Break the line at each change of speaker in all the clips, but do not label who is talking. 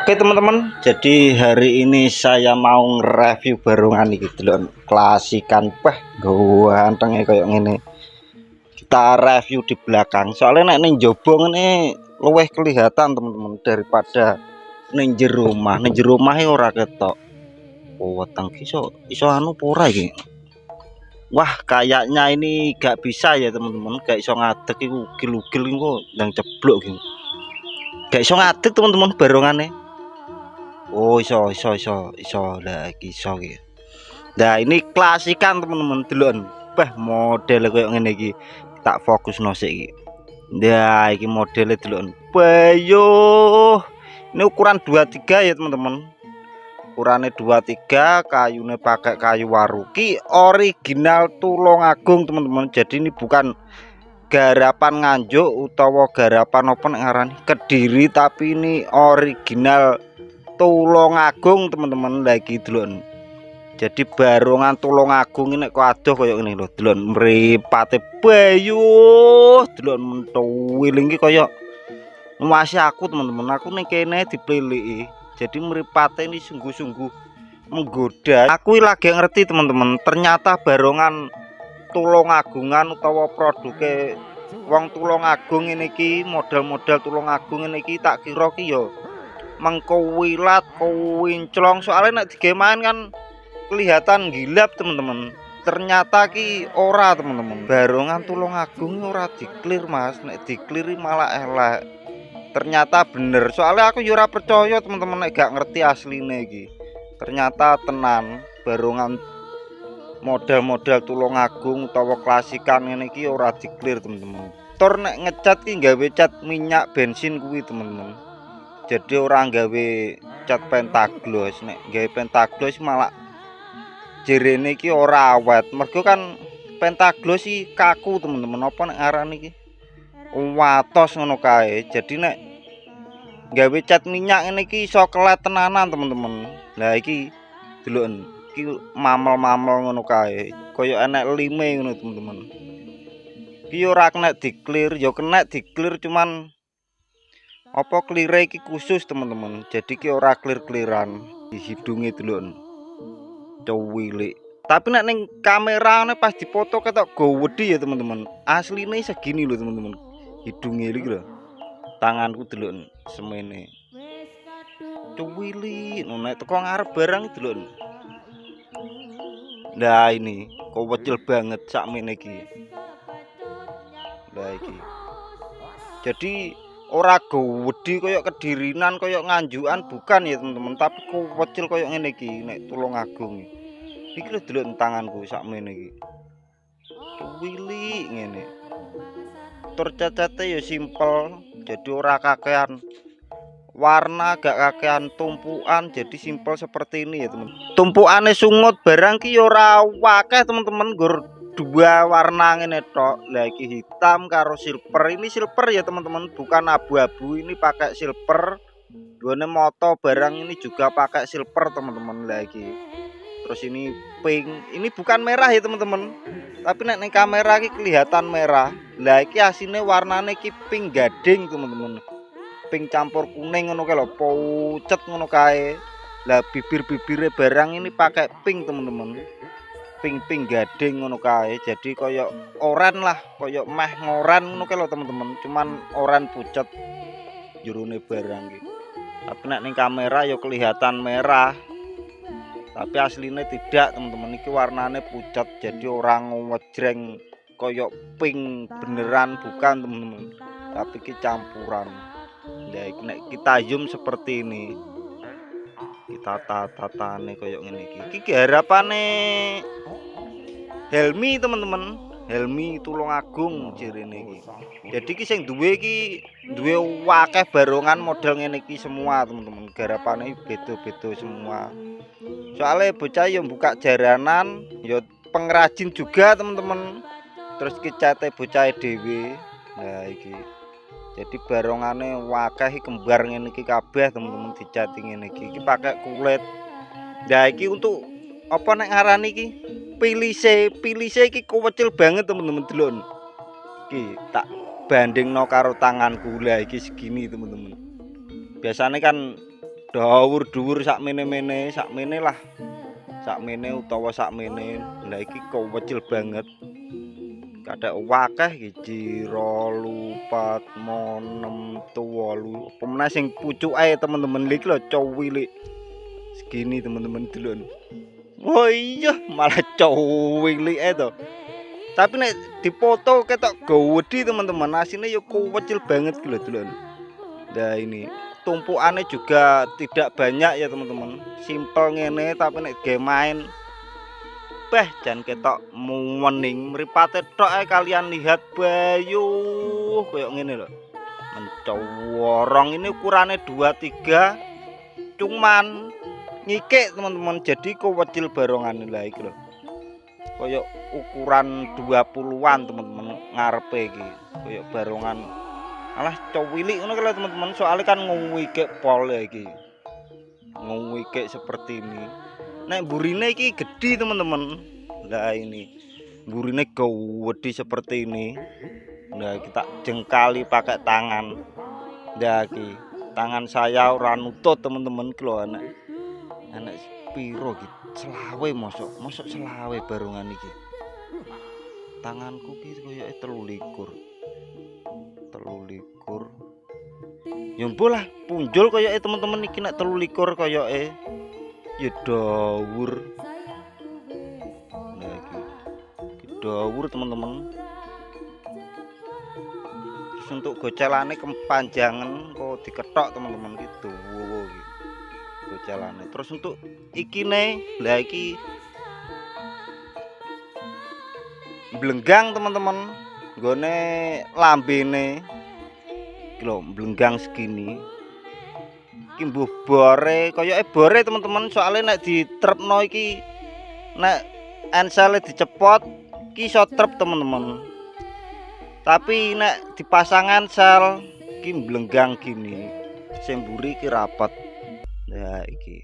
Oke teman-teman, jadi hari ini saya mau nge-review barongan iki delok klasikan gantengnya kayak gini. Kita review di belakang soalnya nek ning njaba ngene luwih kelihatan teman-teman daripada ning jero rumah. Ning jero rumah ora ketok. Oh, weteng iso anu ora iki. Wah, kayaknya ini gak bisa ya teman-teman, gak iso ngadeg iku ugil-ugil iku ndang ceblok iki. Gak iso ngadeg teman-teman barongane. Oh, iso lah iki iso iki. Nah, ini klasikan teman-teman delok. Model kayak ngene iki. Tak fokusno sik iki. Nah, iki modele delok. Bayo. Ini ukuran 23 ya, teman-teman. Ukurannya 23, kayunya pakai kayu waruki original Tulungagung, teman-teman. Jadi ini bukan garapan Nganjuk utawa garapan apa nek ngarani Kediri, tapi ini original Tulungagung teman-teman. Lagi delok. Jadi barongan Tulungagung ini kok adoh koyo ngene lho. Delok mripate bayu. Delok mentuwiling iki koyo masih aku teman-teman. Aku ning kene dipeliki. Jadi mripate ini sungguh-sungguh menggoda. Aku lagi ngerti teman-teman. Ternyata barongan Tulungagungan utawa produke wong Tulungagung ini iki, modal-modal Tulungagung ini iki tak kira ki yo mengkuwilat kuwinclong, soalnya nek digawe main kan kelihatan gilap teman-teman. Ternyata ki ora teman-teman, barongan Tulungagung ora diklir mas, nek dikliri malah elek. Ternyata bener, soalnya aku ora percaya teman-teman nek gak ngerti asline iki. Ternyata tenan barongan model-model Tulungagung utawa klasikan ngene iki ora diklir teman-teman. Tur nek ngecat ki gawe cat minyak bensin kuwi teman-teman. Jadi orang gawe cat pentaglos, nek gawe pentaglos malah jerene iki ora awet. Mergo kan pentaglos iki kaku teman-teman, apa nek aran iki watos ngono kae. Jadi nek gawe cat minyak ngene iki iso kelet tenanan teman-teman. Lah iki delok iki mamel-mamel ngono kae, kaya enek lime ngono teman-teman. Iki ora kena diklir, ya kena diklir cuman apa klire iki khusus teman-teman. Jadi ki ora klir-kliran di hidunge delok. Cuwilik. Tapi nek ning kamera pas dipoto ketok gowedi ya teman-teman. Asline segini loh teman-teman. Hidunge iki lho. Tanganku delok semene. Cuwilik, nek teko ngarep barang delok. Nah ini kok kecil banget sakmene iki. Lah iki. Jadi ora gede koyo Kedirinan koyo Nganjukan bukan ya teman-teman, tapi kecil koyo ngene iki nek Tulungagung. Iki lho delok tanganku sakmene iki. Cuwilik ngene. Tur cacate ya simpel, jadi ora kakean warna, gak kakean tumpukan, jadi simpel seperti ini ya teman. Tumpukane sungut barang ki ora akeh teman-teman, nggur dua warna ngene tok. Lah iki hitam karo silver. Ini silver ya teman-teman, bukan abu-abu, ini pakai silver. Duane moto barang ini juga pakai silver teman-teman. Lah iki. Terus ini pink. Ini bukan merah ya teman-teman. Tapi nek ning kamera iki kelihatan merah. Lah iki asine warnane iki pink gading teman-teman. Pink campur kuning ngono kae lho, pucet ngono kae. Lah bibir-bibire barang ini pakai pink teman-teman. Pink gading ngono kae. Jadi koyo oren lah, koyo meh ngoren ngono kae lho teman-teman. Cuman oren pucet jerone barang iki. Tapi nek ning kamera ya kelihatan merah. Tapi aslinya tidak teman-teman, iki warnane pucat, jadi orang ngejreng koyo pink beneran bukan teman-teman, tapi iki campuran. Ya nek kita zoom seperti ini, kita tatane koyo ngene iki. Iki harapane Helmi teman-teman, Helmi Tulungagung jirene iki. Jadi iki sing duwe iki duwe akeh barongan model ngene iki semua teman-teman. Garapane beda-beda semua. Soalnya bocah yang buka jaranan, ya pengrajin juga teman-teman. Terus kicate bocah dhewe. Nah iki. Jadi barongane akeh kembar ngene iki kabeh teman-teman dicati ngene iki. Iki pakai kulit. Nah iki untuk apa nek ngarani iki? Pilise iki kecil banget teman-teman delok. Iki tak bandingno karo tanganku. Lah iki segini teman-teman. Biasanya kan dhuwur-dhuwur sakmene-mene lah. Sakmene utawa sakmene. Lah iki kewecil banget. Kathek wakeh iki 2, 4, 6, 8. Pemenah sing pucuke teman-teman iki lho cowilik. Segini teman-teman delon. Oh iya malah cowilike to. Tapi nek dipoto ketok gawedi teman-teman, asine yo kecil banget gitu loh delon. Nah ini tumpukannya juga tidak banyak ya teman-teman. Simple ngene tapi nek game main jan ketok muwening mripate tok ae kalian lihat bayu koyo ngene lho. Mencorong ini ukurannya 2-3 cuman ngikik teman-teman, jadi kecil barongan lah iki lho. Koyo ukuran 20-an teman-teman ngarepe iki. Koyo barongan. Alah cowilik ngono lho teman-teman, soalnya kan ngwikik pol ya iki. Ngwikik seperti ini. Nek burine iki gede teman-teman. Lah ini. Burine gede seperti ini. Nah, kita jengkali pakai tangan. Nah, iki tangan saya ora nutut teman-teman iki lho anak piro iki? Selawe mosok selawe barongan iki. Tanganku ki koyoke 23. Ya mbolah punjul koyoke teman-teman iki nek 23 koyoke. Ya dhuwur. Nah iki dhuwur teman-teman. Terus untuk gocelane kepanjangan kok diketok teman-teman gitu. Wow iki. Gocelane. Terus untuk ikine, lah iki blenggang teman-teman. Nggone lambene iki lho blenggang segini. Iki mbuh bore koyoke bore teman-teman, soalnya nek ditrepno iki nek ensele dicepot iki iso trep teman-teman. Tapi nek dipasangan sel iki blenggang gini. Sing mburi iki rapet. Nah iki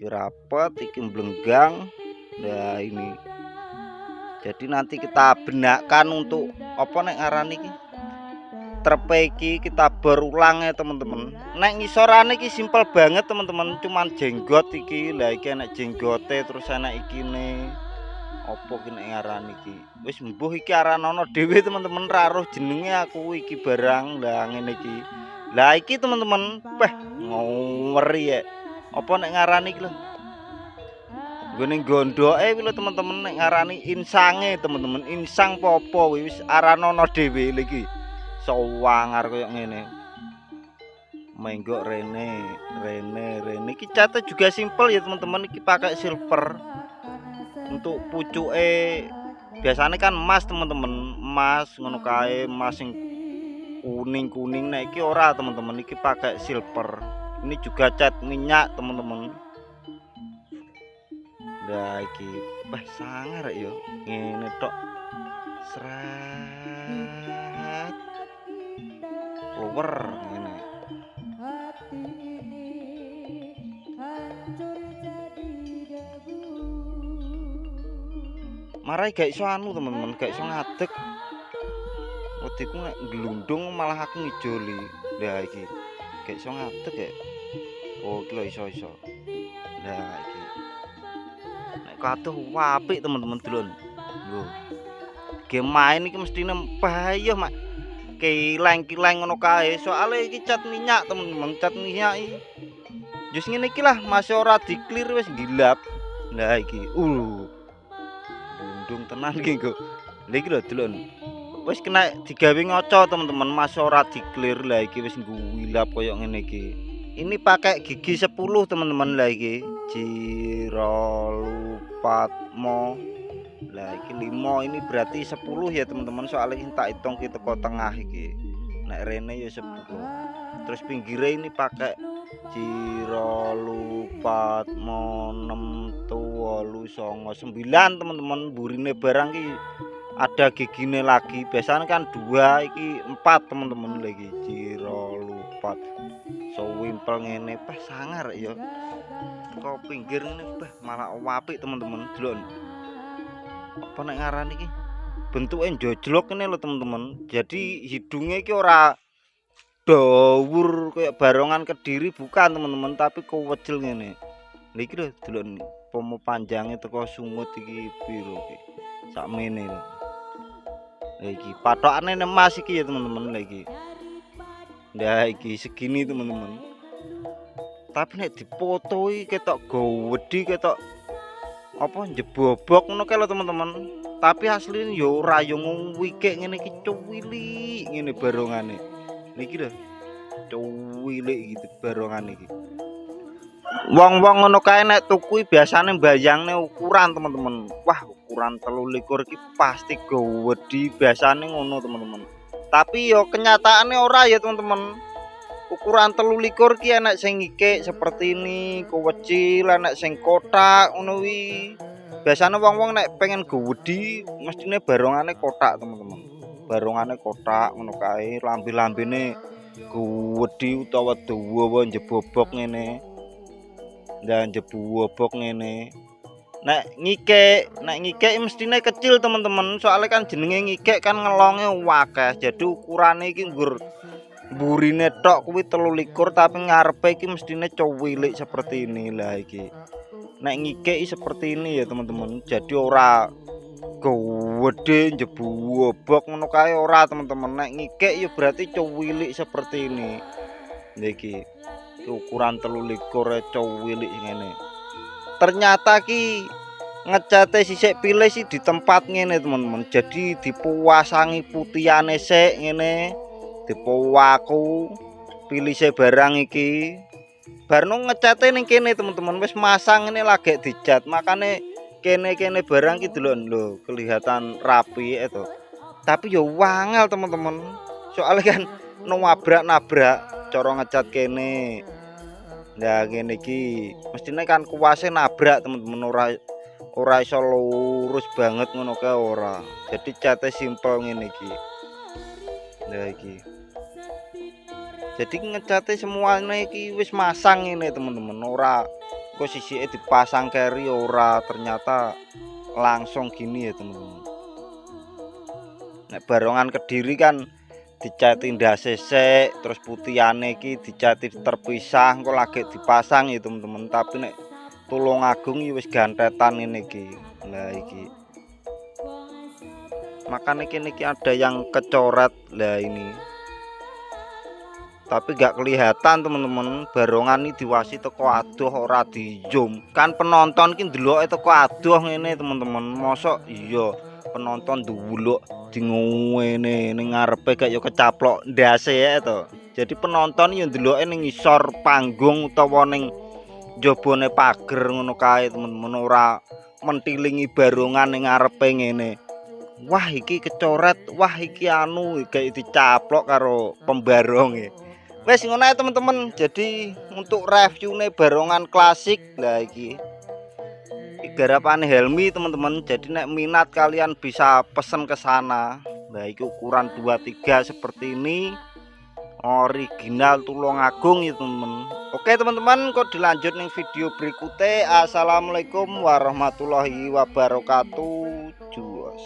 rapet iki blenggang. Nah ini. Jadi nanti kita benakkan untuk apa nek ngarani iki? Trepe iki kita berulang ya teman-teman. Nek ngisorane iki simpel banget teman-teman, cuman jenggot iki. Lah iki enak jenggote terus enak ikine. Apa ki nek ngarani iki? Wis mbuh iki aranono dhewe teman-teman, ra roh jenenge aku iki barang. Lah ngene iki. Lah iki teman-teman, ngeri ya. Apa nek ngarani iki lho? Gone gondoke kuwi lho teman-teman, nek ngarani insange teman-teman. Insang popo wis aranono dhewe iki. Sawangar koyo ngene. Menggok rene iki cate juga simpel ya teman-teman, iki pakai silver. Untuk pucuke biasanya kan emas teman-teman, emas ngono kae, emas sing kuning-kuning. Nah iki ora teman-teman, iki pakai silver. Ini juga cat minyak teman-teman. Nah iki sangar yo ngene tok. Sret keluar ngene. Marai gak iso anu teman-teman, gak iso ngadeg. Wediku nek glundung malah aku ngijoli. Lah iki gak iso ngadeg ya. Oh iki lho iso. Lah iki. Nek kadoh apik teman-teman delon. Lho. Game main iki mestine bahaya mak. Kileng-kileng ngono kae. Soale iki cat minyak teman-teman, cat minyak iki. Jus ngene iki lah masih ora di-clear wis gilap. Lah iki. Blundung tenan iki kok. Lha iki lho delon. Wis kena digawe ngoco teman-teman, masih ora di-clear. Lah iki wis ngguilap koyo ngene iki. Ini pakai gigi 10 teman-teman. Lah iki Jirolupatmo. Lah iki 5, ini berarti 10 ya teman-teman, soalnya ini tak hitung kita teko tengah iki. Nek rene ya 10. Terus pinggirnya ini pakai Jirolupatmo 6 8 9 teman-teman. Burine barang ki ada gigine lagi. Biasanya kan 2 iki 4 teman-teman lagi. Jirolupat. Wimpel ngene sangar ya. Kok pinggir ngene malah apik teman-teman. Delon. Apa nek ngarani iki? Bentuke njojlok ngene lho teman-teman. Jadi hidungnya iki ora dawur kayak barongan Kediri bukan teman-teman, tapi kewecil ngene. Lha iki lho delok pomo panjange teko sungut iki piro iki. Sakmene lho. Lah iki patokane emas iki ya teman-teman lah iki. Nah iki segini teman-teman. Tapi nek dipoto iki ketok gowedi ketok apa njebobok ngono kae lho teman-teman. Tapi asline yo ora yo ngwikik ngene iki cuwilik ngene barongane. Niki lho. Cuwilik gitu barongane iki. Wong-wong ngono kae nek tuku biasane mbayangne ukuran teman-teman. Wah, ukuran 23 iki pasti gowedi biasane ngono teman-teman. Tapi yo kenyataane ora ya teman-teman. Ukuran 23 ki enak sing ngikik seperti ini, kewecil, enak sing kotak ngono wi. Biasane wong-wong nek pengen gowedi mestine barongane kotak teman-teman. Barongane kotak ngono kae, lambe-lambene gowedi utawa dawa njebobok ngene. Dan jebobok ngene. Nek ngikek mestine kecil teman-teman. Soalnya kan jenenge ngikek kan ngelonge akeh. Jadi ukurane iki burine tok kuwi 23 tapi ngarepe iki mestine cuwilik seperti ini lah iki. Nek ngikek seperti ini ya teman-teman. Jadi ora gede jebobok ngono kae ora teman-teman. Nek ngikek ya berarti cuwilik seperti ini. Niki ukuran 23 cuwilik ngene. Ternyata ki ngecate sisik pilih sih di tempat ngene teman-teman. Jadi dipuasangi putihane sik ngene. Dipuwaku pilih se barang iki. Barno ngecate ning kene teman-teman wis masang ngene lagi dicat. Makane kene-kene barang ki delok lho kelihatan rapi itu. Tapi yo wangel teman-teman. Soalnya kan nabrak cara ngecat kene. Nah ngene iki mestine kan kuwase nabrak teman-teman ora iso lurus banget ngono kae ora. Jadi cate simpel ngene iki. Nah iki. Jadi ngecate semuanya iki wis masang ini teman-teman. Ora kok sisike dipasang keri ora, ternyata langsung gini ya teman-teman. Nek barongan Kediri kan dicati ndase sik, terus putihane iki dicati terpisah, engko lagi dipasang ya teman-teman. Tapi nek Tulungagung iki wis gantetan ngene iki. Lah iki. Makanya kini ada yang kecoret lah ini. Tapi gak kelihatan teman-teman. Barongan ini diwasi teko adoh ora di zoom. Kan penonton ki ndeloke teko adoh ngene teman-teman. Mosok iya penonton ndelok di ngene ning ngarepe gak yo kecaplok ndase ya to. Jadi penonton yo ndeloke ning ngisor panggung utawa ning njabane pager ngono kae teman-teman, ora mentilingi barongan ning ngarepe ngene. Wah iki kecoret, wah iki anu kayak dicaplok karo pembaronge. Wes ngono ae teman-teman. Jadi untuk reviewnya barongan klasik lah iki. Garapane Helmi teman-teman. Jadi nek minat kalian bisa pesen ke sana. Nah iki ukuran 23 seperti ini. Original Tulungagung ya teman-teman. Oke teman-teman, kok dilanjut nih video berikutnya. Assalamualaikum warahmatullahi wabarakatuh. Juas.